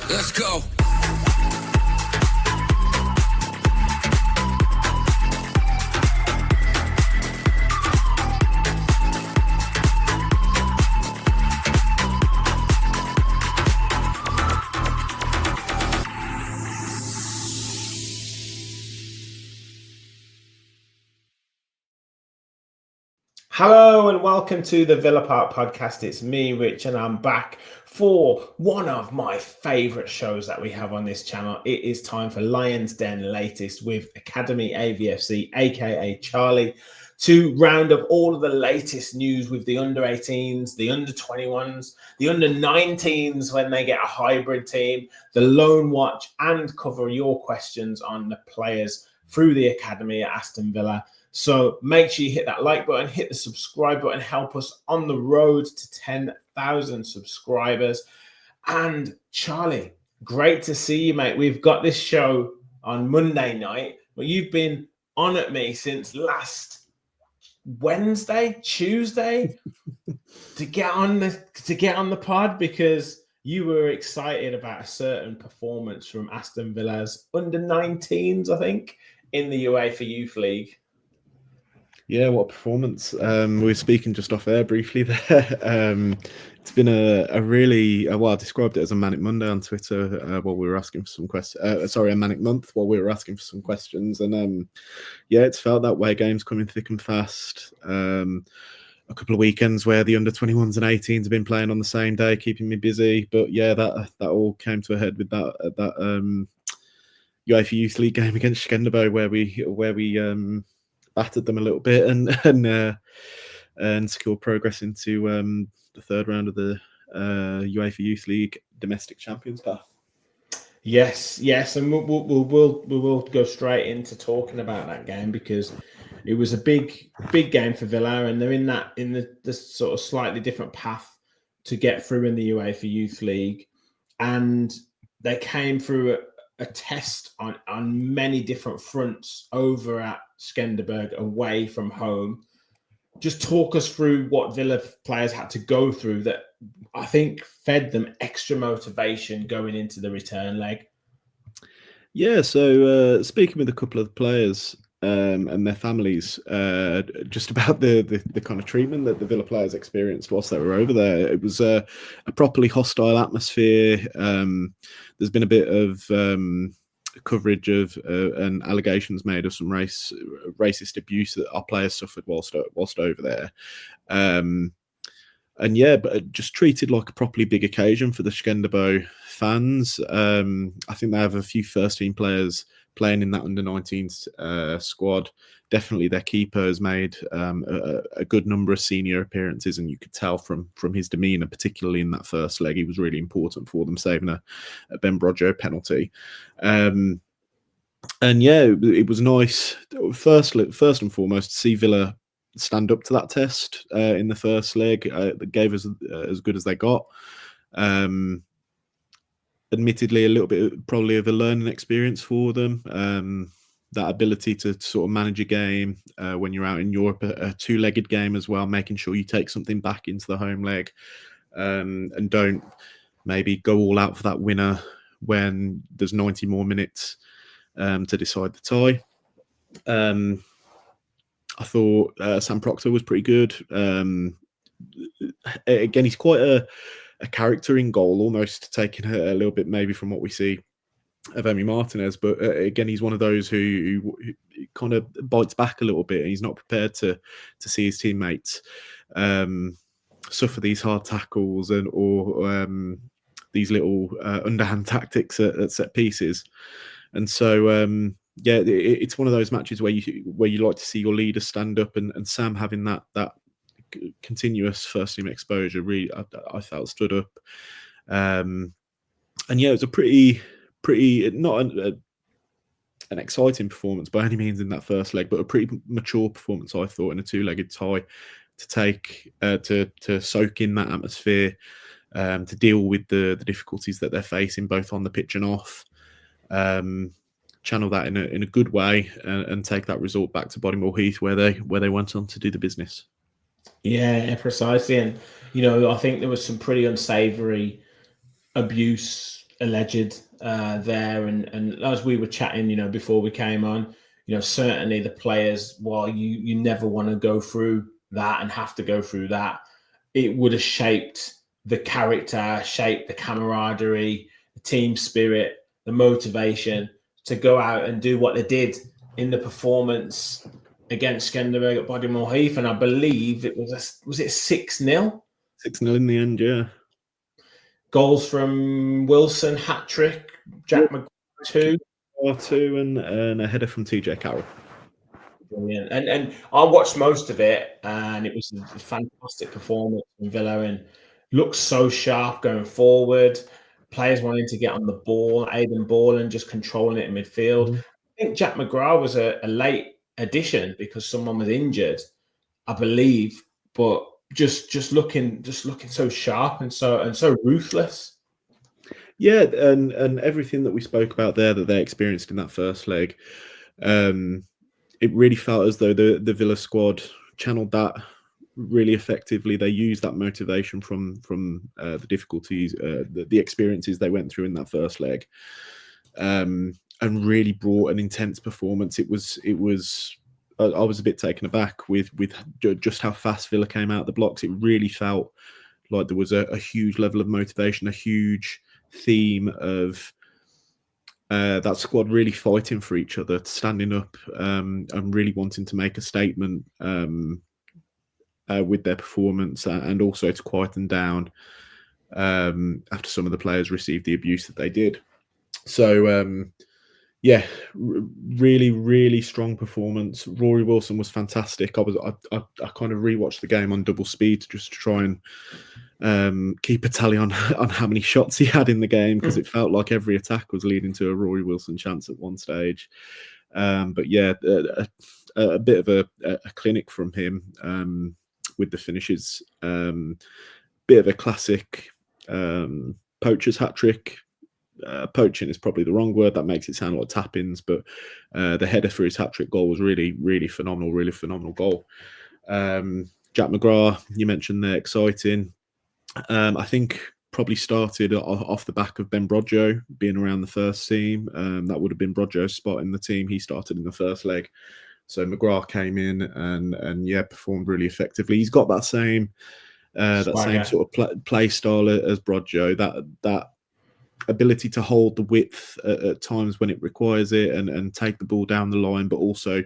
Let's go. Hello and welcome to the Villa Park podcast. It's me, Rich, and I'm back for one of my favourite shows that we have on this channel. It is time for Lions Den Latest with Academy AVFC, aka Charlie, to round up all of the latest news with the under-18s, the under-21s, the under-19s when they get a hybrid team, the Loan Watch, and cover your questions on the players through the Academy at Aston Villa. So make sure you hit that like button, hit the subscribe button, help us on the road to 10,000 subscribers. And Charlie, great to see you, mate. We've got this show on Monday night, but you've been on at me since last Tuesday to get on the pod because you were excited about a certain performance from Aston Villa's under-19s, I think, in the UEFA Youth League. Yeah, what a performance. We were speaking just off air briefly there. It's been a really, well, I described it as a manic Monday on Twitter while we were asking for some questions. A manic month while we were asking for some questions. And yeah, it's felt that way. Games coming thick and fast. A couple of weekends where the under-21s and 18s have been playing on the same day, keeping me busy. But yeah, that all came to a head with that UEFA Youth League game against Skenderbo where we battered them a little bit and secured progress into the third round of the UEFA Youth League domestic champions path. Yes, and we'll go straight into talking about that game because it was a big game for Villa, and they're in the sort of slightly different path to get through in the UEFA Youth League, and they came through a test on many different fronts over at Skenderberg away from home. Just talk us through what Villa players had to go through that I think fed them extra motivation going into the return leg. Yeah, so speaking with a couple of the players and their families, just about the kind of treatment that the Villa players experienced whilst they were over there. It was a properly hostile atmosphere. There's been a bit of coverage of and allegations made of some racist abuse that our players suffered whilst over there. And yeah, but just treated like a properly big occasion for the Skenderbo fans. I think they have a few first-team players playing in that under-19s squad. Definitely their keeper has made a good number of senior appearances, and you could tell from his demeanour, particularly in that first leg, he was really important for them, saving a Ben Broggio penalty. And yeah, it was nice, first and foremost, to see Villa stand up to that test in the first leg. That gave us as good as they got. Admittedly, a little bit probably of a learning experience for them. That ability to sort of manage a game when you're out in Europe, a two-legged game as well, making sure you take something back into the home leg and don't maybe go all out for that winner when there's 90 more minutes to decide the tie. I thought Sam Proctor was pretty good. Again, he's quite a character in goal, almost taking a little bit maybe from what we see of Emi Martinez. But again, he's one of those who kind of bites back a little bit, and he's not prepared to see his teammates suffer these hard tackles or these little underhand tactics at set pieces. And so yeah, it's one of those matches where you like to see your leaders stand up, and Sam having that continuous first team exposure really I felt stood up. And yeah, it was a pretty not an exciting performance by any means in that first leg, but a pretty mature performance, I thought, in a two-legged tie to take to soak in that atmosphere, to deal with the difficulties that they're facing both on the pitch and off. Channel that in a good way and take that result back to Bodymoor Heath where they went on to do the business. Yeah, precisely. And I think there was some pretty unsavoury abuse alleged there, and as we were chatting, before we came on, certainly the players, while you never want to go through that and have to go through that, it would have shaped the character, shaped the camaraderie, the team spirit, the motivation to go out and do what they did in the performance against Skenderberg at Bodymoor Heath, and I believe it was it 6-0? 6-0 in the end, yeah. Goals from Wilson, hat trick, Jack McGraw 2. 2 and a header from TJ Carroll. Brilliant. And I watched most of it, and it was a fantastic performance from Villa, and looked so sharp going forward. Players wanting to get on the ball, Aidan Ball, and just controlling it in midfield. Mm-hmm. I think Jack McGraw was a late addition because someone was injured, I believe, but just looking so sharp and so ruthless. Yeah, and everything that we spoke about there that they experienced in that first leg, it really felt as though the Villa squad channeled that really effectively. They used that motivation from the difficulties, the experiences they went through in that first leg, and really brought an intense performance. It was. I was a bit taken aback with just how fast Villa came out the blocks. It really felt like there was a huge level of motivation, a huge theme of that squad really fighting for each other, standing up and really wanting to make a statement with their performance, and also to quieten down after some of the players received the abuse that they did. So yeah, really, really strong performance. Rory Wilson was fantastic. I kind of rewatched the game on double speed just to try and keep a tally on how many shots he had in the game, because it felt like every attack was leading to a Rory Wilson chance at one stage. But yeah, a bit of a clinic from him with the finishes. Bit of a classic poacher's hat trick. Poaching is probably the wrong word. That makes it sound like tap-ins, but the header for his hat-trick goal was really, really phenomenal goal. Jack McGraw, you mentioned there, exciting. I think probably started off the back of Ben Brodjo being around the first team. That would have been Brodjo's spot in the team. He started in the first leg. So McGraw came in and yeah, performed really effectively. He's got that same sort of play style as Brodjo, that ability to hold the width at times when it requires it, and take the ball down the line, but also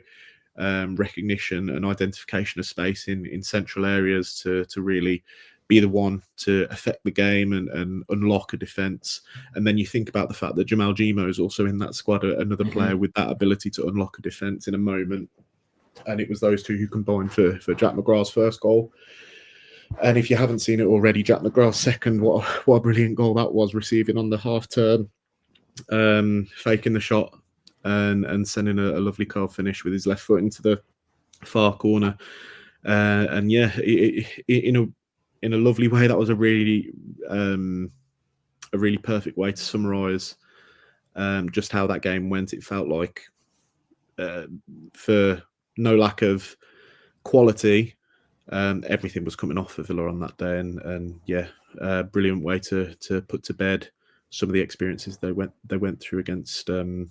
recognition and identification of space in central areas to really be the one to affect the game and unlock a defence. And then you think about the fact that Jamal Gimo is also in that squad, another player with that ability to unlock a defence in a moment. And it was those two who combined for Jack McGraw's first goal. And if you haven't seen it already, Jack McGraw's second, what a brilliant goal that was, receiving on the half turn, faking the shot and sending a lovely curl finish with his left foot into the far corner. And yeah, in a lovely way, that was a really perfect way to summarise just how that game went. It felt like, for no lack of quality, everything was coming off for Villa on that day, and yeah, brilliant way to put to bed some of the experiences they went through against Skenderberg,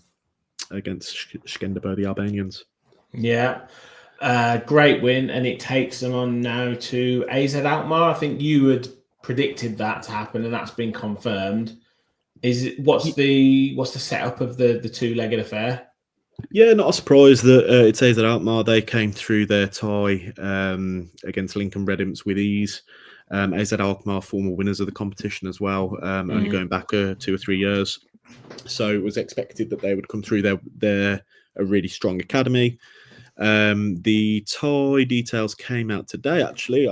the Albanians. Yeah, great win, and it takes them on now to AZ Alkmaar. I think you had predicted that to happen, and that's been confirmed. What's the setup of the two-legged affair? Yeah, not a surprise that it's AZ Alkmaar. They came through their tie against Lincoln Red Imps with ease. AZ Alkmaar, former winners of the competition as well, only going back 2 or 3 years. So it was expected that they would come through a really strong academy. The tie details came out today, actually.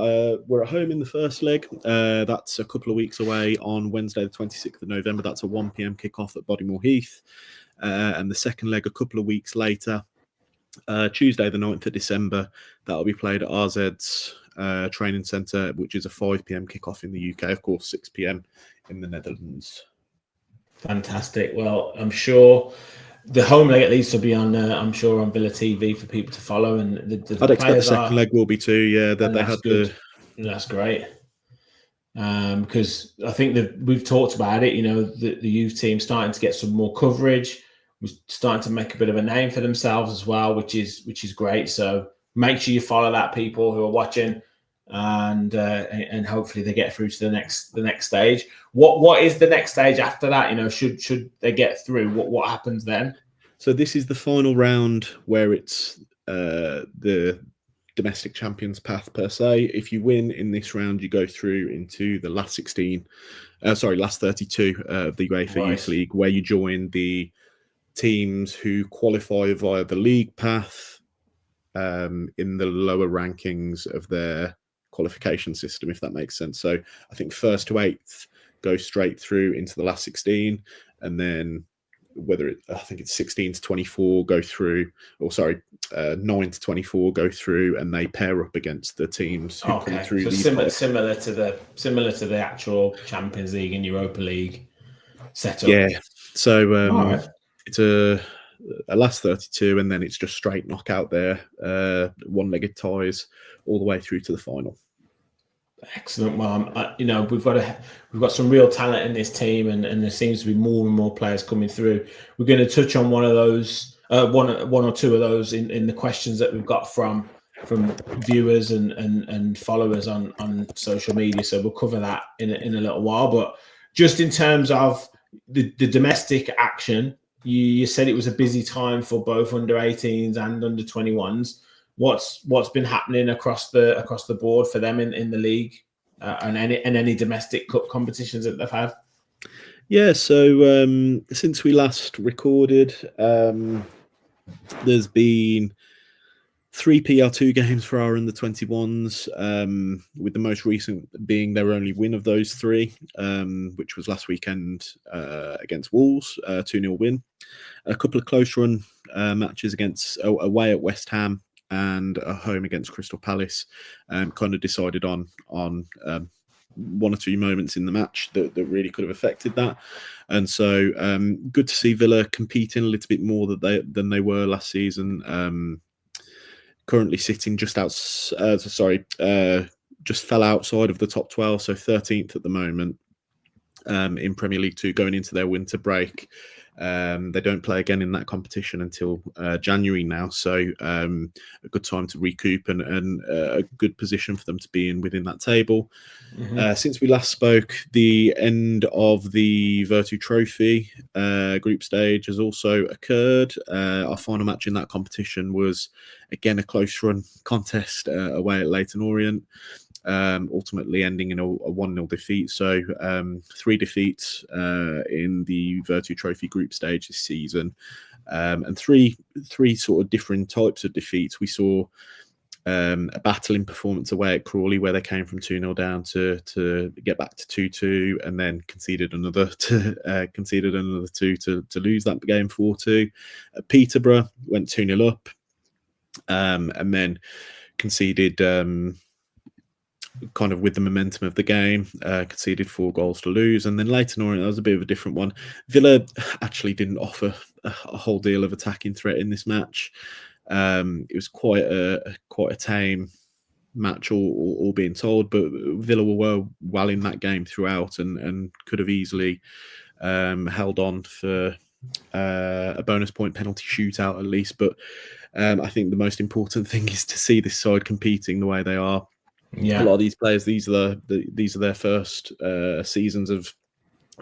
We're at home in the first leg. That's a couple of weeks away on Wednesday, the 26th of November. That's a 1 p.m. kickoff at Bodymoor Heath. And the second leg a couple of weeks later, Tuesday the 9th of December. That'll be played at RZ's training centre, which is a 5 p.m. kickoff in the UK, of course, 6 p.m. in the Netherlands. Fantastic. Well, I'm sure the home leg at least will be on, I'm sure, on Villa TV for people to follow. And I'd expect the second leg will be too. Yeah, that they had good. That's great. because I think that we've talked about it. The youth team starting to get some more coverage, was starting to make a bit of a name for themselves as well, which is great. So make sure you follow that, people who are watching, and hopefully they get through to the next stage. What is the next stage after that? Should they get through, what happens then? So this is the final round where it's the domestic champions path per se. If you win in this round, you go through into the last 32 of the UEFA Youth League, where you join the teams who qualify via the league path in the lower rankings of their qualification system, if that makes sense. So I think 1st to 8th go straight through into the last 16, and then I think it's 16 to 24 go through, 9 to 24 go through, and they pair up against the teams who come through. So similar to the actual Champions League and Europa League setup. Yeah. So it's a last 32, and then it's just straight knockout there, one-legged ties all the way through to the final. Excellent. Well, we've got some real talent in this team, and there seems to be more and more players coming through. We're going to touch on one of those, one or two of those in the questions that we've got from viewers and followers on social media. So we'll cover that in a little while. But just in terms of the domestic action, you said it was a busy time for both under-18s and under-21s. What's been happening across the board for them in the league and any domestic cup competitions that they've had? Yeah, so since we last recorded, there's been 3 PR2 games for our under-21s, with the most recent being their only win of those 3, which was last weekend against Wolves, 2-0 win. A couple of close run matches away at West Ham and a home against Crystal Palace, kind of decided on one or two moments in the match that really could have affected that. And so good to see Villa competing a little bit more than they were last season. Currently sitting just fell outside of the top 12, so 13th at the moment in Premier League 2 going into their winter break. They don't play again in that competition until January now, so a good time to recoup and a good position for them to be in within that table. Mm-hmm. Since we last spoke, the end of the Virtu Trophy group stage has also occurred. Our final match in that competition was again a close run contest away at Leyton Orient. Ultimately ending in a 1-0 defeat. So 3 defeats in the Virtu Trophy group stage this season, and three sort of different types of defeats. We saw a battling performance away at Crawley, where they came from 2-0 down to get back to 2-2, and then conceded another 2 to lose that game 4-2. Peterborough went 2-0 up, and then conceded. Kind of with the momentum of the game, conceded 4 goals to lose. And then Leyton Orient, that was a bit of a different one. Villa actually didn't offer a whole deal of attacking threat in this match. It was quite a tame match, all being told, but Villa were well in that game throughout and could have easily held on for a bonus point penalty shootout at least. But I think the most important thing is to see this side competing the way they are. Yeah. A lot of these players, these are their first seasons of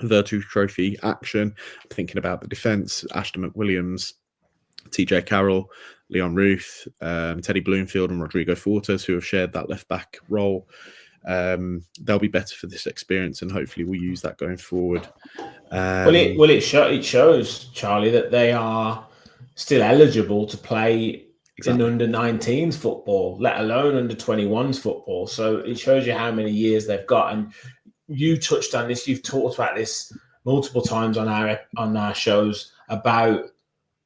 Virtu Trophy action. I'm thinking about the defence: Ashton McWilliams, TJ Carroll, Leon Ruth, Teddy Bloomfield, and Rodrigo Fortes, who have shared that left back role. They'll be better for this experience, and hopefully we'll use that going forward. It shows, Charlie, that they are still eligible to play. Exactly. In under-19s football, let alone under-21s football. So it shows you how many years they've got. And you touched on this. You've talked about this multiple times on our shows about,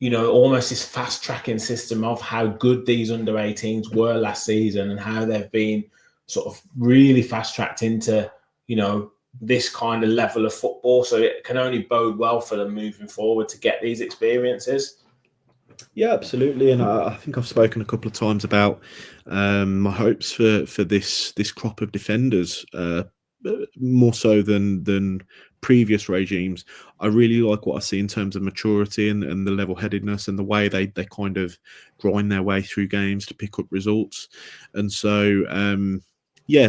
almost this fast-tracking system of how good these under-18s were last season and how they've been sort of really fast-tracked into, this kind of level of football. So it can only bode well for them moving forward to get these experiences. Yeah, absolutely, and I think I've spoken a couple of times about my hopes for this crop of defenders more so than previous regimes. I really like what I see in terms of maturity and the level-headedness and the way they kind of grind their way through games to pick up results. And so, yeah,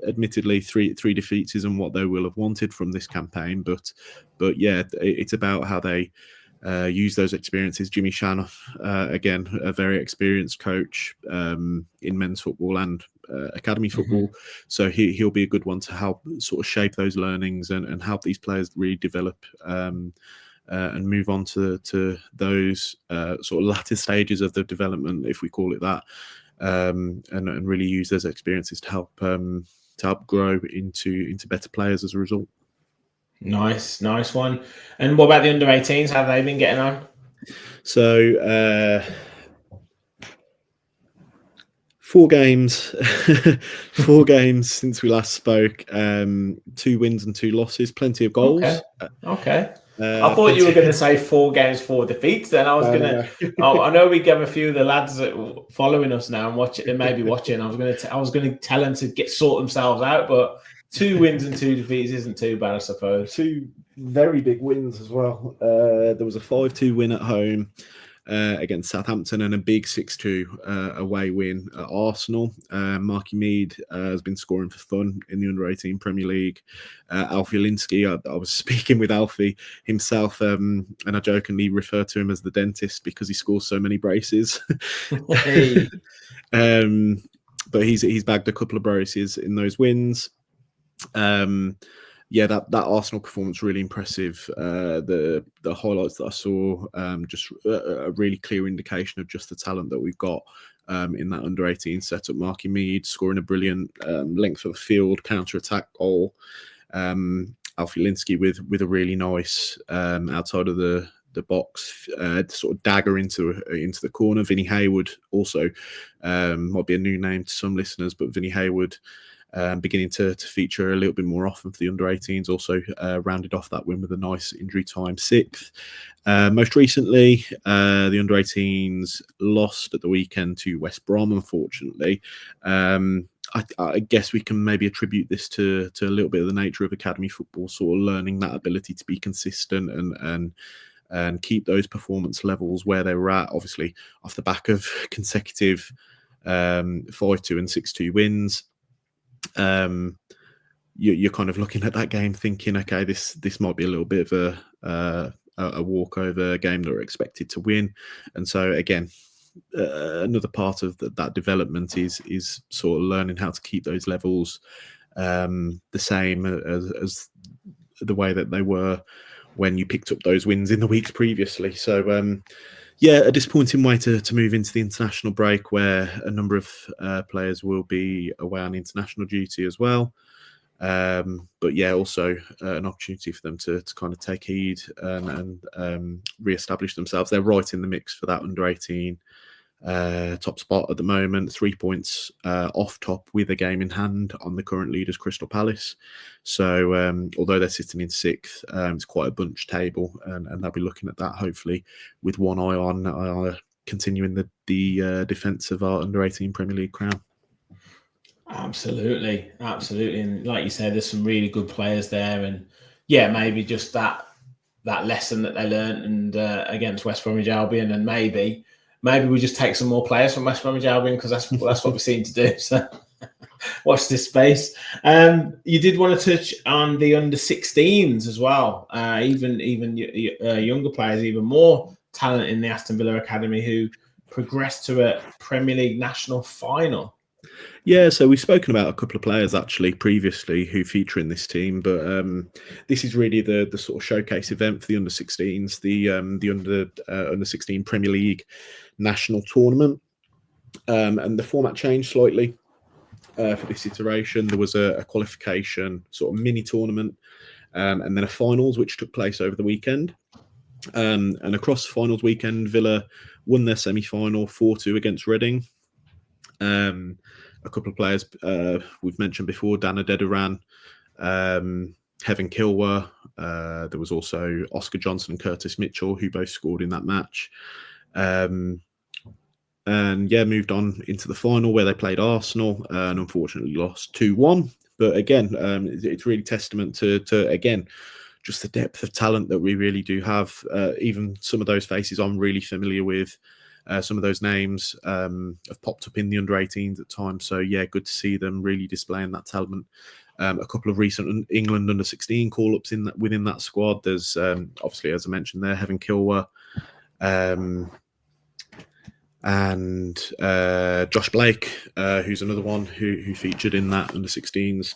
admittedly, three defeats isn't what they will have wanted from this campaign, but yeah, it's about how they use those experiences. Jimmy Shan, again, a very experienced coach in men's football and academy football. So he'll be a good one to help sort of shape those learnings and help these players really develop and move on to those sort of latter stages of the development, if we call it that, and really use those experiences to help grow into better players as a result. Nice one. And what about the under-18s? How have they been getting on? So 4 games, 4 games since we last spoke. 2 wins and 2 losses. Plenty of goals. Okay. I thought you were going to say 4 games, 4 defeats. Then I was going to. I know we gave a few of the lads that are following us now and maybe watching. I was going to tell them to sort themselves out, but 2 wins and 2 defeats isn't too bad, I suppose. 2 very big wins as well. There was a 5-2 win at home against Southampton and a big 6-2 away win at Arsenal. Marky Mead has been scoring for fun in the under-18 Premier League. Alfie Linsky, I was speaking with Alfie himself, and I jokingly refer to him as the dentist because he scores so many braces. Hey. But he's bagged a couple of braces in those wins. Yeah, that Arsenal performance really impressive. The highlights that I saw, just a really clear indication of just the talent that we've got in that under-18 setup. Marky Mead scoring a brilliant length of the field counter-attack goal. Alfie Linsky with a really nice outside of the box sort of dagger into the corner. Vinny Hayward also might be a new name to some listeners, but Vinny Hayward beginning to feature a little bit more often for the under-18s. Also rounded off that win with a nice injury time 6th. Most recently, the under-18s lost at the weekend to West Brom, unfortunately. I guess we can maybe attribute this to a little bit of the nature of academy football, sort of learning that ability to be consistent and keep those performance levels where they were at, obviously off the back of consecutive 5-2 and 6-2 wins. You're kind of looking at that game thinking, okay, this might be a little bit of a walkover game that we're expected to win. And so again, another part of that development is sort of learning how to keep those levels the same as the way that they were when you picked up those wins in the weeks previously. So yeah, a disappointing way to move into the international break, where a number of players will be away on international duty as well. But yeah, also an opportunity for them to kind of take heed and re-establish themselves. They're right in the mix for that under-18 top spot at the moment, 3 points off top with a game in hand on the current leaders, Crystal Palace. So although they're sitting in 6th, it's quite a bunch table, and they'll be looking at that hopefully with one eye on continuing the defence of our under-18 Premier League crown. Absolutely. And like you said, there's some really good players there, and yeah, maybe just that lesson that they learned and against West Bromwich Albion, and maybe we just take some more players from West Bromwich Albion, because that's what we seem to do. So watch this space. You did want to touch on the under-16s as well. Even younger players, even more talent in the Aston Villa Academy, who progressed to a Premier League national final. Yeah, so we've spoken about a couple of players actually previously who feature in this team, but this is really the sort of showcase event for the under-16s, the under-16 Premier League national tournament, and the format changed slightly for this iteration. There was a qualification sort of mini tournament, and then a finals which took place over the weekend. And across the finals weekend, Villa won their semi-final 4-2 against Reading. A couple of players we've mentioned before, Dan Adederan, Heaven Kilwer. There was also Oscar Johnson and Curtis Mitchell, who both scored in that match. And yeah, moved on into the final where they played Arsenal and unfortunately lost 2-1 But again, it's really testament to again, just the depth of talent that we really do have. Even some of those faces I'm really familiar with. Some of those names have popped up in the under-18s at times. So yeah, good to see them really displaying that talent. A couple of recent England under-16 call-ups within that squad. There's obviously, as I mentioned there, Heaven Kilwer, and Josh Blake, who's another one who featured in that under-16s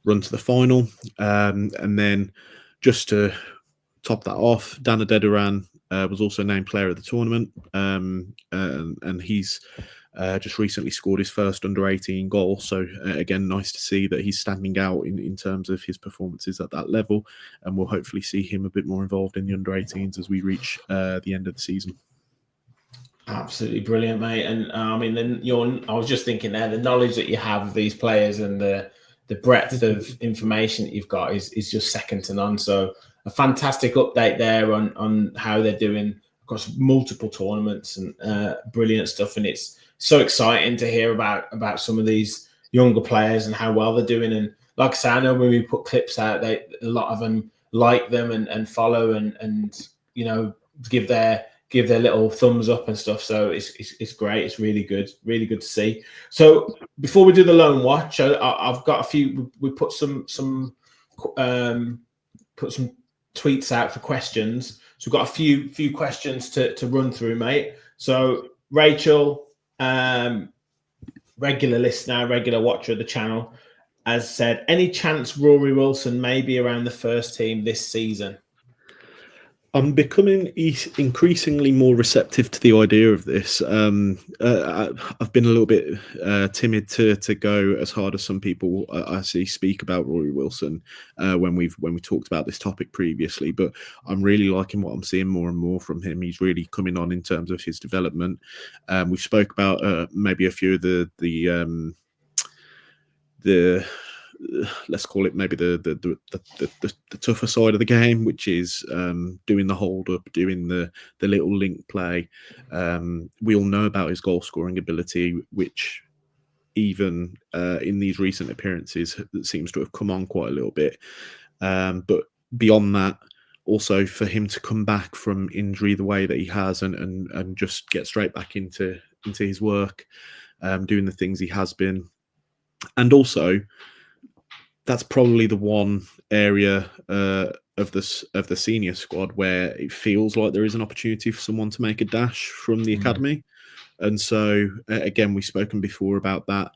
run to the final. And then just to top that off, Dana Deduran was also named player of the tournament, and he's just recently scored his first under-18 goal. So again, nice to see that he's standing out in terms of his performances at that level, and we'll hopefully see him a bit more involved in the under-18s as we reach the end of the season. Absolutely brilliant, mate. And I mean, I was just thinking there, the knowledge that you have of these players and the breadth of information that you've got is just second to none. So a fantastic update there on how they're doing across multiple tournaments, and brilliant stuff. And it's so exciting to hear about some of these younger players and how well they're doing. And like I say, I know when we put clips out, a lot of them like them and follow and you know, give their little thumbs up and stuff. So it's great. It's really good to see. So before we do the loan watch, I've got a few. We put some tweets out for questions. So we've got a few questions to run through, mate. So Rachel, regular listener, regular watcher of the channel, has said, any chance Rory Wilson may be around the first team this season? I'm becoming increasingly more receptive to the idea of this. I've been a little bit timid to go as hard as some people I see speak about Rory Wilson when we talked about this topic previously. But I'm really liking what I'm seeing more and more from him. He's really coming on in terms of his development. We spoke about maybe a few of the let's call it maybe the tougher side of the game, which is doing the hold up, doing the little link play. We all know about his goal scoring ability, which even in these recent appearances seems to have come on quite a little bit. But beyond that, also for him to come back from injury the way that he has and just get straight back into his work, doing the things he has been, and also that's probably the one area of the senior squad where it feels like there is an opportunity for someone to make a dash from the academy. And so again, we've spoken before about that.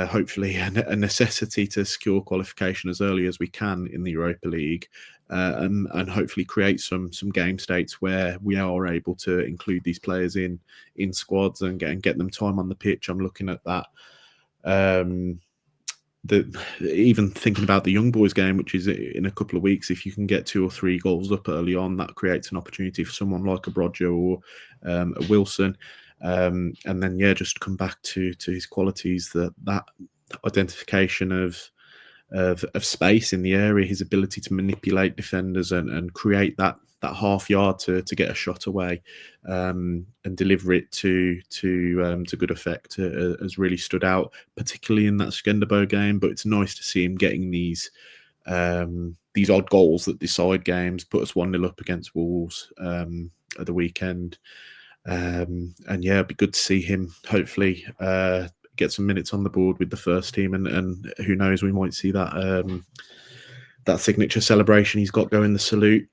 Hopefully a necessity to secure qualification as early as we can in the Europa League, and hopefully create some game states where we are able to include these players in squads and get them time on the pitch. I'm looking at that. Even thinking about the young boys game, which is in a couple of weeks, if you can get 2 or 3 goals up early on, that creates an opportunity for someone like a Brodjo or a Wilson. And then just come back to his qualities, that identification of space in the area, his ability to manipulate defenders and create that half yard to get a shot away, and deliver it to good effect has really stood out, particularly in that Skenderbo game. But it's nice to see him getting these odd goals that decide games, put us 1-0 up against Wolves at the weekend. And it'd be good to see him hopefully get some minutes on the board with the first team, and who knows, we might see that that signature celebration he's got going, the salute,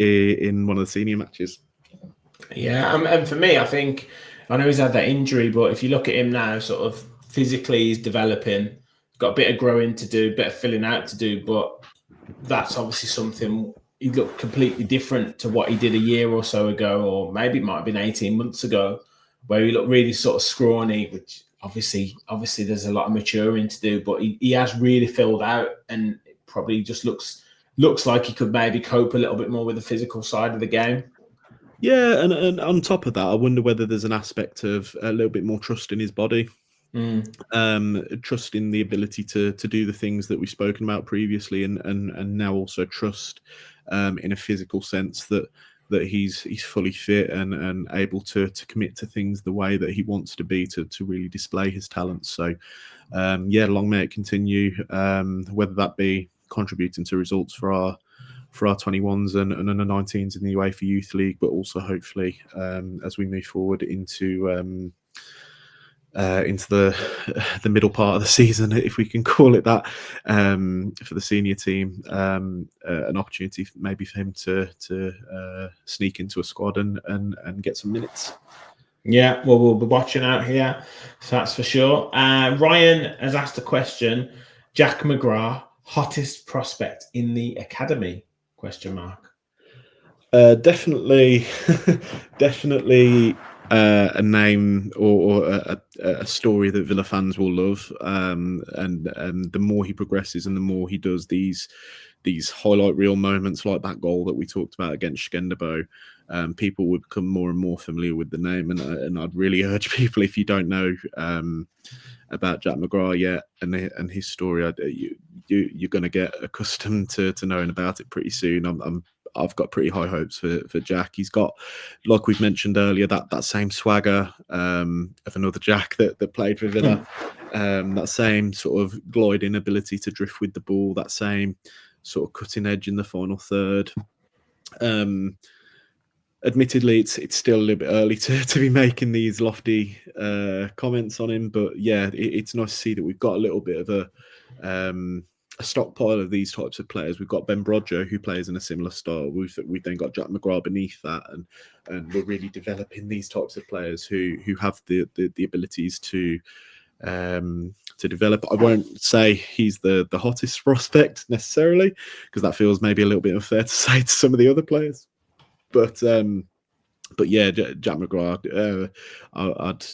in one of the senior matches. Yeah, and for me, I think, I know he's had that injury, but if you look at him now, sort of physically, he's developing. He's got a bit of growing to do, a bit of filling out to do, but that's obviously something. He looked completely different to what he did a year or so ago, or maybe it might have been 18 months ago, where he looked really sort of scrawny, which obviously there's a lot of maturing to do, but he has really filled out, and it probably just looks like he could maybe cope a little bit more with the physical side of the game. Yeah, and on top of that, I wonder whether there's an aspect of a little bit more trust in his body. Trust in the ability to do the things that we've spoken about previously, and now also trust in a physical sense that that he's fully fit and able to commit to things the way that he wants to be to really display his talents. So long may it continue, whether that be contributing to results for our 21s and under 19s in the UEFA Youth League, but also hopefully as we move forward into the middle part of the season, if we can call it that, for the senior team, an opportunity maybe for him to sneak into a squad and get some minutes. Yeah, well, we'll be watching out here, so that's for sure. Ryan has asked a question: Jack McGrath, hottest prospect in the academy? Question mark. Definitely a name or a story that Villa fans will love, and the more he progresses and the more he does these highlight reel moments like that goal that we talked about against Skenderbo, people would become more and more familiar with the name, and I'd really urge people, if you don't know about Jack McGrath yet and his story, you're going to get accustomed to knowing about it pretty soon. I've got pretty high hopes for Jack. He's got, like we've mentioned earlier, that same swagger of another Jack that played for Villa, that same sort of gliding ability to drift with the ball, that same sort of cutting edge in the final third. Admittedly, it's still a little bit early to be making these lofty comments on him, but yeah, it's nice to see that we've got a little bit of a stockpile of these types of players. We've got Ben Brodjo, who plays in a similar style. We've then got Jack McGrath beneath that, and we're really developing these types of players who have the abilities to develop. I won't say he's the hottest prospect necessarily, because that feels maybe a little bit unfair to say to some of the other players. But yeah, Jack McGrath, I'd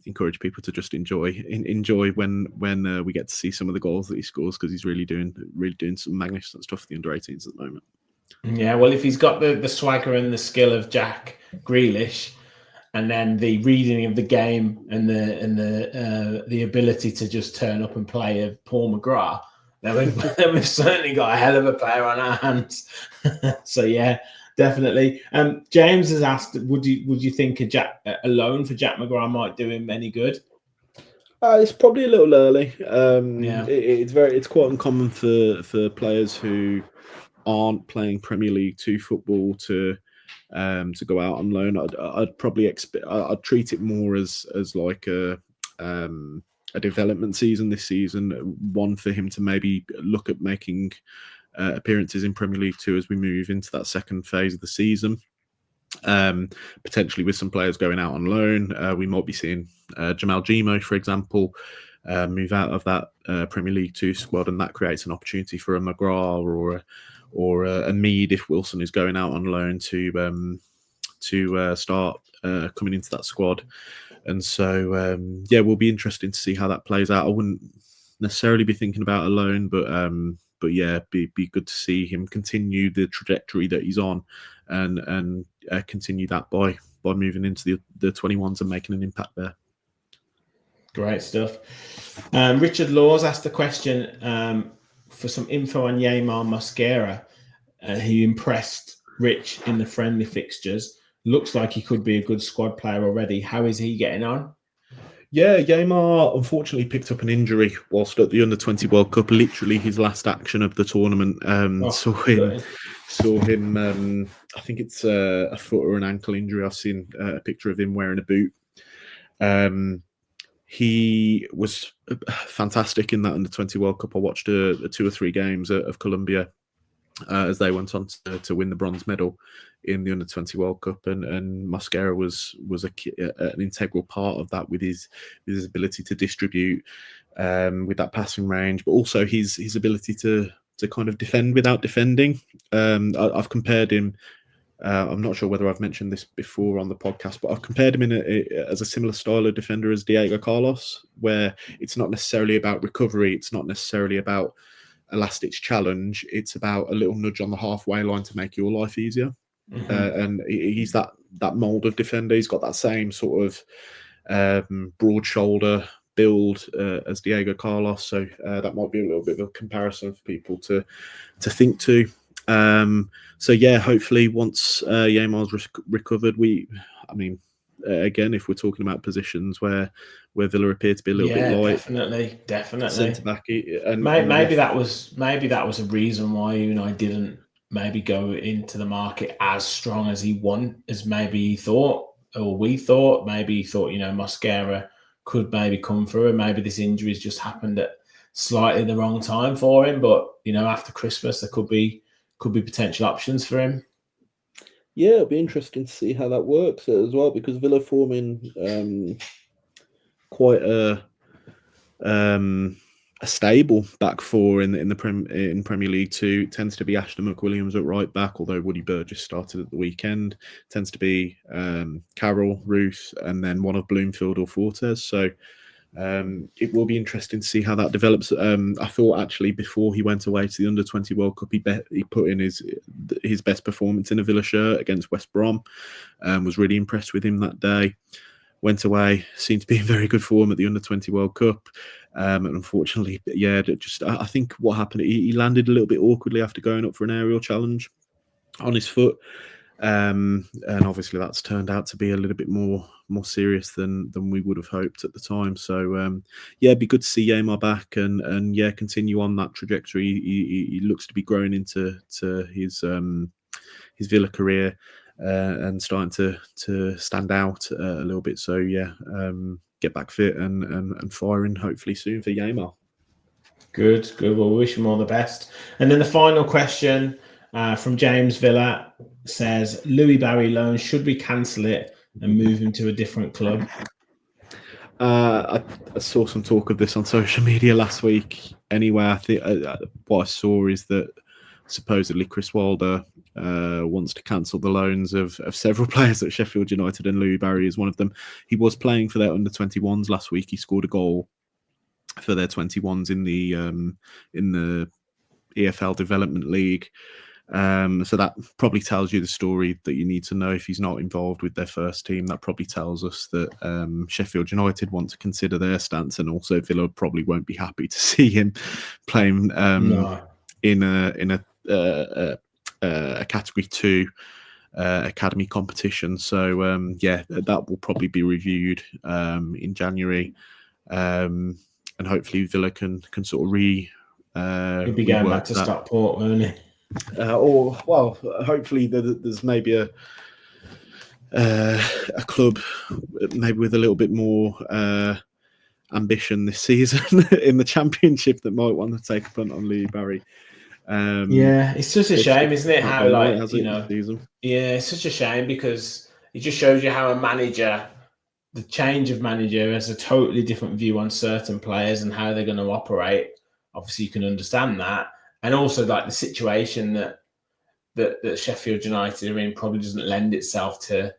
encourage people to just enjoy when we get to see some of the goals that he scores, because he's really doing some magnificent stuff for the under 18s at the moment. Yeah, well, if he's got the swagger and the skill of Jack Grealish, and then the reading of the game and the ability to just turn up and play of Paul McGrath, then we've certainly got a hell of a player on our hands. So yeah, definitely. James has asked, would you think a loan for Jack McGrath might do him any good? It's probably a little early. Yeah. It's quite uncommon for players who aren't playing Premier League 2 football to go out on loan. I'd probably I'd treat it more as like a development season this season, one for him to maybe look at making appearances in Premier League 2 as we move into that second phase of the season. Potentially with some players going out on loan, we might be seeing Jamal Gimo, for example, move out of that Premier League 2 squad, and that creates an opportunity for a McGrath or a Mead, if Wilson is going out on loan, to start coming into that squad. And so we'll be interesting to see how that plays out. I wouldn't necessarily be thinking about a loan, but yeah, be good to see him continue the trajectory that he's on, and continue that by moving into the 21s and making an impact there. Great stuff. Richard Laws asked the question for some info on Yeimar Mosquera. He impressed Rich in the friendly fixtures. Looks like he could be a good squad player already. How is he getting on? Yeah, Yeimar unfortunately picked up an injury whilst at the Under-20 World Cup. Literally his last action of the tournament. Saw him. I think it's a foot or an ankle injury. I've seen a picture of him wearing a boot. He was fantastic in that Under-20 World Cup. I watched 2 or 3 games of Colombia as they went on to win the bronze medal in the Under-20 World Cup, and Mosquera was an integral part of that, with his ability to distribute, with that passing range, but also his ability to kind of defend without defending. I've compared him. I'm not sure whether I've mentioned this before on the podcast, but I've compared him as a similar style of defender as Diego Carlos, where it's not necessarily about recovery, it's not necessarily about a last-ditch challenge, it's about a little nudge on the halfway line to make your life easier. Mm-hmm. And he's that mold of defender. He's got that same sort of broad shoulder build as Diego Carlos, so that might be a little bit of a comparison for people to think to. So yeah, hopefully once Yamar's recovered, again, if we're talking about positions where Villa appear to be a little bit light, definitely. centre back, and Maybe that was a reason why Unai didn't maybe go into the market as strong as maybe he thought, or we thought. Maybe he thought Mosquera could maybe come through, and maybe this injury's just happened at slightly the wrong time for him. But after Christmas, there could be potential options for him. Yeah, it'll be interesting to see how that works as well, because Villa forming quite a stable back four in Premier League 2. Tends to be Ashton McWilliams at right back, although Woody Burgess started at the weekend. Tends to be Carroll, Ruth, and then one of Bloomfield or Fortes. So it will be interesting to see how that develops. I thought actually before he went away to the Under-20 World Cup, he put in his best performance in a Villa shirt against West Brom. Was really impressed with him that day. Went away, seemed to be in very good form at the Under-20 World Cup. And unfortunately, I think what happened, he landed a little bit awkwardly after going up for an aerial challenge on his foot. And obviously that's turned out to be a little bit more serious than we would have hoped at the time. So it'd be good to see Yamar back and continue on that trajectory. He looks to be growing into his Villa career and starting to stand out a little bit. So get back fit and firing hopefully soon for Yamar. Good. Well, we wish him all the best. And then the final question from James Villa says, Louis Barry loan, should we cancel it and move him to a different club? I saw some talk of this on social media last week. Anyway, I think what I saw is that supposedly Chris Wilder wants to cancel the loans of several players at Sheffield United, and Louis Barry is one of them. He was playing for their under-21s last week. He scored a goal for their 21s in the EFL Development League. So that probably tells you the story that you need to know. If he's not involved with their first team, that probably tells us that Sheffield United want to consider their stance, and also Villa probably won't be happy to see him playing in a Category 2 academy competition. So that will probably be reviewed in January, and hopefully Villa can sort of he'll be going back to Stockport, won't he? Hopefully there's maybe a club maybe with a little bit more ambition this season in the Championship that might want to take a punt on Louis Barry. It's such a shame, isn't it? How season. It's such a shame, because it just shows you how the change of manager has a totally different view on certain players and how they're going to operate. Obviously, you can understand that. And also, like, the situation that Sheffield United are in probably doesn't lend itself to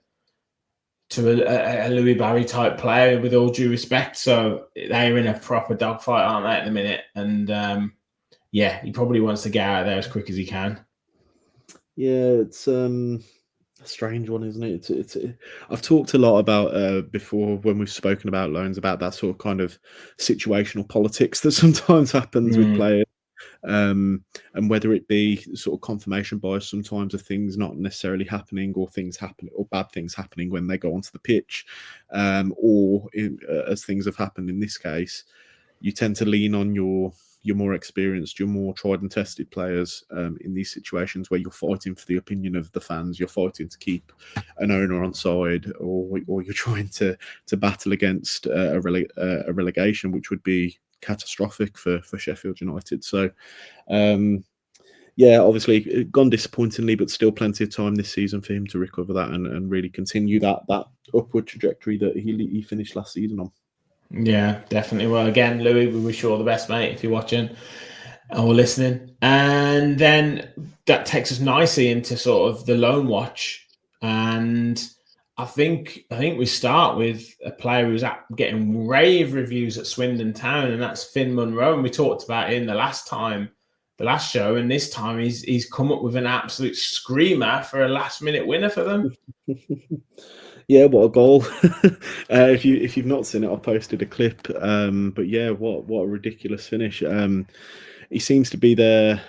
a Louis Barry type player, with all due respect. So they're in a proper dogfight, aren't they, at the minute? And he probably wants to get out of there as quick as he can. Yeah, it's a strange one, isn't it? I've talked a lot about before when we've spoken about loans, about that sort of kind of situational politics that sometimes happens with players. And whether it be sort of confirmation bias sometimes of things not necessarily happening, or things happen, or bad things happening when they go onto the pitch, as things have happened in this case, you tend to lean on your more experienced, your more tried and tested players in these situations where you're fighting for the opinion of the fans, you're fighting to keep an owner on side, or you're trying to battle against a relegation, which would be catastrophic for Sheffield United. So obviously gone disappointingly, but still plenty of time this season for him to recover that and really continue that upward trajectory that he finished last season on. Yeah, definitely. Well, again, Louis, we wish you all the best, mate, if you're watching or listening. And then that takes us nicely into sort of the loan watch. And I think we start with a player who's getting rave reviews at Swindon Town, and that's Finn Munro. And we talked about it in the last show, and this time he's come up with an absolute screamer for a last-minute winner for them. Yeah, what a goal! If you've not seen it, I've posted a clip. But yeah, what a ridiculous finish. He seems to be their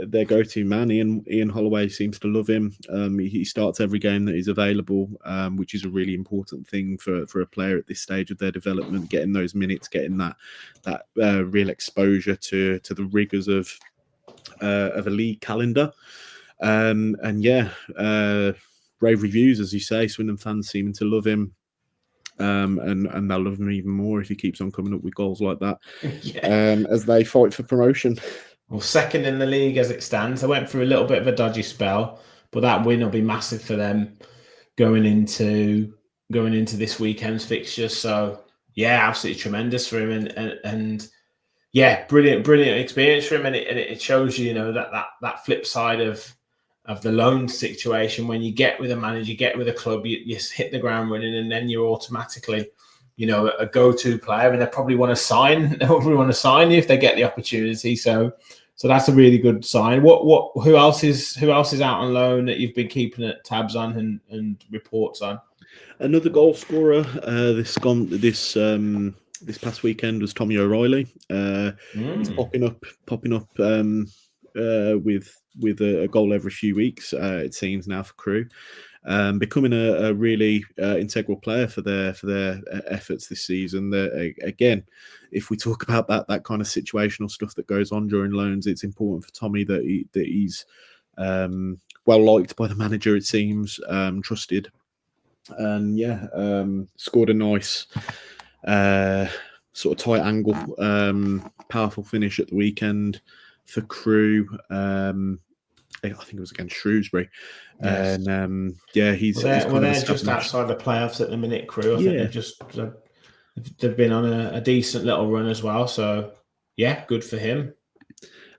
their go-to man. Ian Holloway seems to love him. He starts every game that he's available, which is a really important thing for a player at this stage of their development, getting those minutes, getting that real exposure to the rigors of a league calendar. And yeah, rave reviews, as you say. Swindon fans seeming to love him. And they'll love him even more if he keeps on coming up with goals like that. As they fight for promotion. Well, second in the league as it stands. They went through a little bit of a dodgy spell, but that win will be massive for them going into this weekend's fixtures. So yeah, absolutely tremendous for him, and yeah, brilliant experience for him, and it shows you, that flip side of the loan situation. When you get with a manager, get with a club, you hit the ground running, and then you're automatically, a go-to player, and they probably want to sign. They probably want to sign you if they get the opportunity. So that's a really good sign. Who else is out on loan that you've been keeping tabs on and reports on? Another goal scorer this past weekend was Tommy O'Reilly. He's popping up with a goal every few weeks. It seems now for Crewe, becoming a really integral player for their efforts this season. Again, if we talk about that kind of situational stuff that goes on during loans, it's important for Tommy that he's well liked by the manager. It seems trusted, and yeah, scored a nice sort of tight angle, powerful finish at the weekend for Crewe. I think it was against Shrewsbury. Yes. And he's they're just outside the playoffs at the minute, Crewe. I think they've been on a decent little run as well. So yeah, good for him.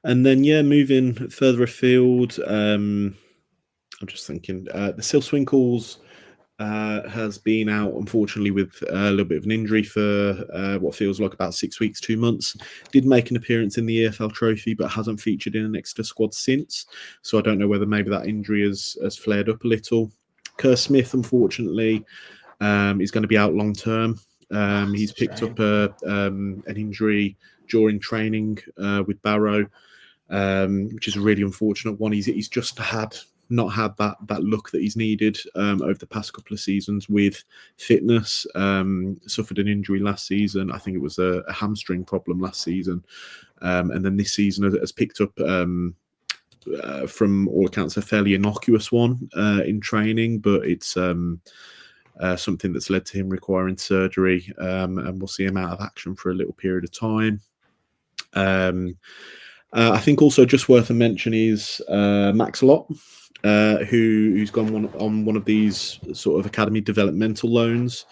And then moving further afield, I'm just thinking the Silswinkles has been out, unfortunately, with a little bit of an injury for what feels like about 6 weeks, 2 months. Did make an appearance in the EFL Trophy, but hasn't featured in an extra squad since. So I don't know whether maybe that injury has flared up a little. Kerr Smith, unfortunately, is going to be out long term. He's picked up an injury during training with Barrow, which is a really unfortunate one. He's just not had that look that he's needed over the past couple of seasons with fitness. Suffered an injury last season. I think it was a hamstring problem last season, and then this season has picked up, from all accounts, a fairly innocuous one in training, but it's something that's led to him requiring surgery, and we'll see him out of action for a little period of time. I think also just worth a mention is Max Lott, who's gone on one of these sort of academy developmental loans.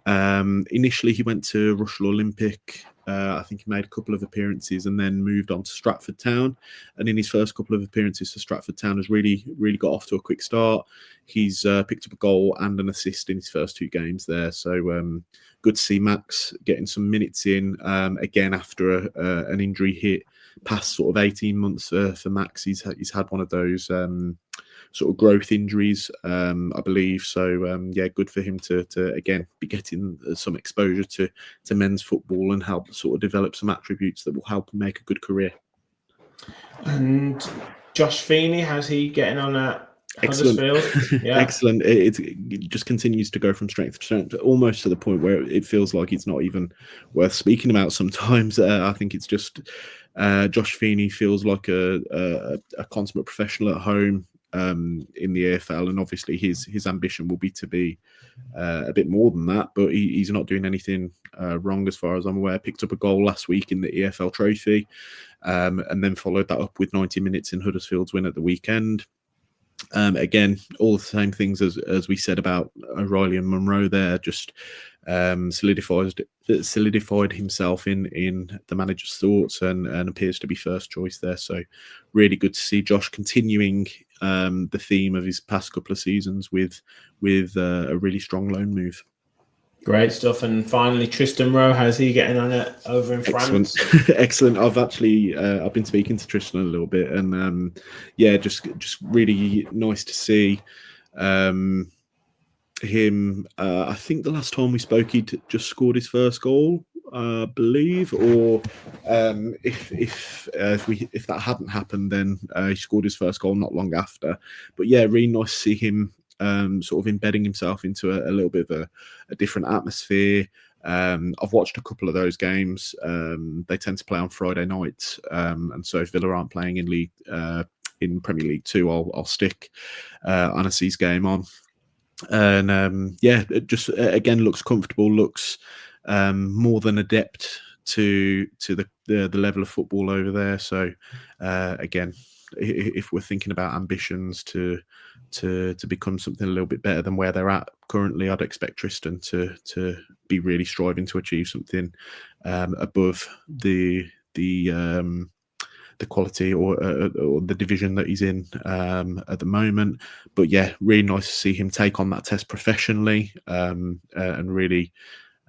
Initially, he went to Rushall Olympic. I think he made a couple of appearances and then moved on to Stratford Town. And in his first couple of appearances for Stratford Town, has really got off to a quick start. He's picked up a goal and an assist in his first 2 games there. So good to see Max getting some minutes in again after an injury hit. Past sort of 18 months for Max, he's had one of those sort of growth injuries, I believe. So good for him to again be getting some exposure to men's football and help sort of develop some attributes that will help him make a good career. And Josh Feeney, how's he getting on at Excellent. Huddersfield? Yeah. Excellent. It just continues to go from strength to strength, almost to the point where it feels like it's not even worth speaking about sometimes. I think it's just Josh Feeney feels like a consummate professional at home in the AFL, and obviously his ambition will be to be a bit more than that, but he's not doing anything wrong as far as I'm aware. Picked up a goal last week in the EFL Trophy, and then followed that up with 90 minutes in Huddersfield's win at the weekend. Again, all the same things as we said about O'Reilly and Munro there, just solidified himself in the manager's thoughts and appears to be first choice there. So really good to see Josh continuing the theme of his past couple of seasons with a really strong loan move. Great stuff. And finally, Tristan Rowe, how's he getting on it over in France? Excellent. I've been speaking to Tristan a little bit, and just really nice to see him. I think the last time we spoke, he'd just scored his first goal believe, or if that hadn't happened, then he scored his first goal not long after. But yeah, really nice to see him sort of embedding himself into a little bit of a different atmosphere. I've watched a couple of those games. They tend to play on Friday nights, and so if Villa aren't playing in Premier League 2, I'll stick Anasi's game on. And yeah, it just again looks comfortable, looks more than adept to the level of football over there. So again, if we're thinking about ambitions to become something a little bit better than where they're at currently, I'd expect Tristan to be really striving to achieve something above the quality or the division that he's in at the moment. But yeah, really nice to see him take on that test professionally and really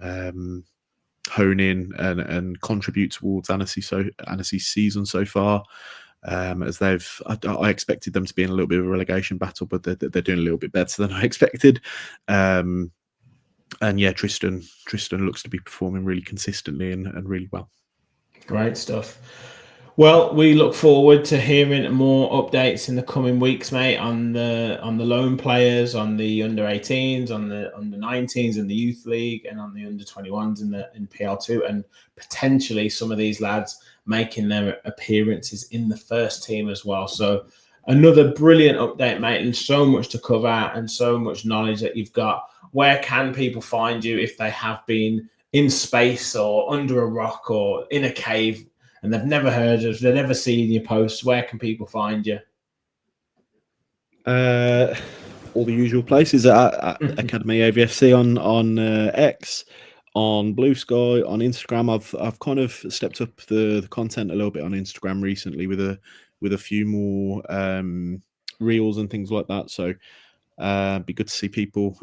hone in and contribute towards Anasi's season so far. As I expected them to be in a little bit of a relegation battle, but they're doing a little bit better than I expected. And yeah, Tristan looks to be performing really consistently and really well. Great stuff. Well, we look forward to hearing more updates in the coming weeks, mate, on the loan players, on the under-18s, on the under-19s in the youth league, and on the under-21s in PL2, and potentially some of these lads making their appearances in the first team as well. So another brilliant update, mate, and so much to cover and so much knowledge that you've got. Where can people find you if they have been in space or under a rock or in a cave and they've never heard of, they've never seen your posts? Where can people find you? All the usual places at Academy AVFC on X, on Blue Sky, on Instagram. I've kind of stepped up the content a little bit on Instagram recently with a few more reels and things like that. So be good to see people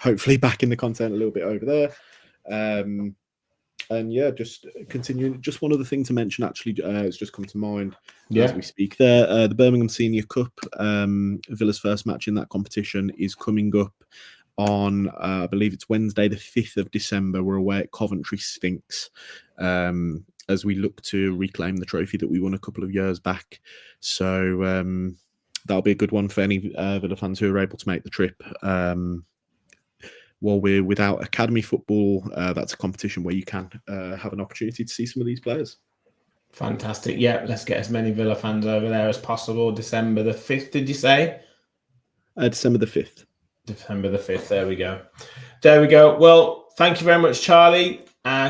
hopefully back in the content a little bit over there. And yeah, just continuing. Just one other thing to mention, actually, it's just come to mind as we speak. There, the Birmingham Senior Cup, Villa's first match in that competition, is coming up on, I believe it's Wednesday, the 5th of December. We're away at Coventry Sphinx as we look to reclaim the trophy that we won a couple of years back. So that'll be a good one for any Villa fans who are able to make the trip. While we're without academy football, that's a competition where you can have an opportunity to see some of these players. Fantastic. Yeah, let's get as many Villa fans over there as possible. December the 5th, did you say? December the 5th. December the 5th. There we go. There we go. Well, thank you very much, Charlie.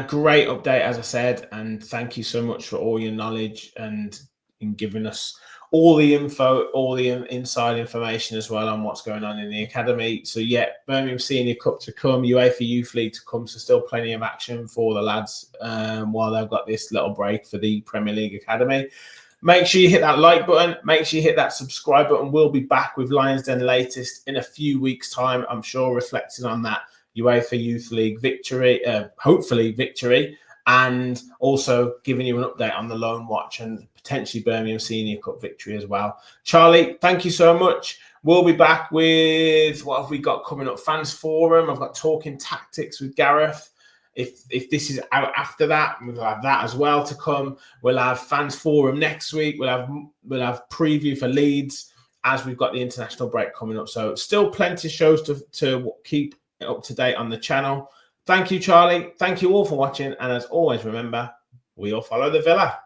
Great update, as I said. And thank you so much for all your knowledge and in giving us all the info, all the inside information as well on what's going on in the academy. So yeah, Birmingham Senior Cup to come, UEFA Youth League to come. So still plenty of action for the lads while they've got this little break for the Premier League Academy. Make sure you hit that like button. Make sure you hit that subscribe button. We'll be back with Lions Den latest in a few weeks' time, I'm sure, reflecting on that UEFA Youth League victory, hopefully victory, and also giving you an update on the Loan Watch and potentially Birmingham Senior Cup victory as well. Charlie, thank you so much. We'll be back with, what have we got coming up? Fans Forum. I've got Talking Tactics with Gareth. If this is out after that, we'll have that as well to come. We'll have Fans Forum next week. We'll have preview for Leeds as we've got the international break coming up. So still plenty of shows to keep up to date on the channel. Thank you, Charlie. Thank you all for watching. And as always, remember, we all follow the Villa.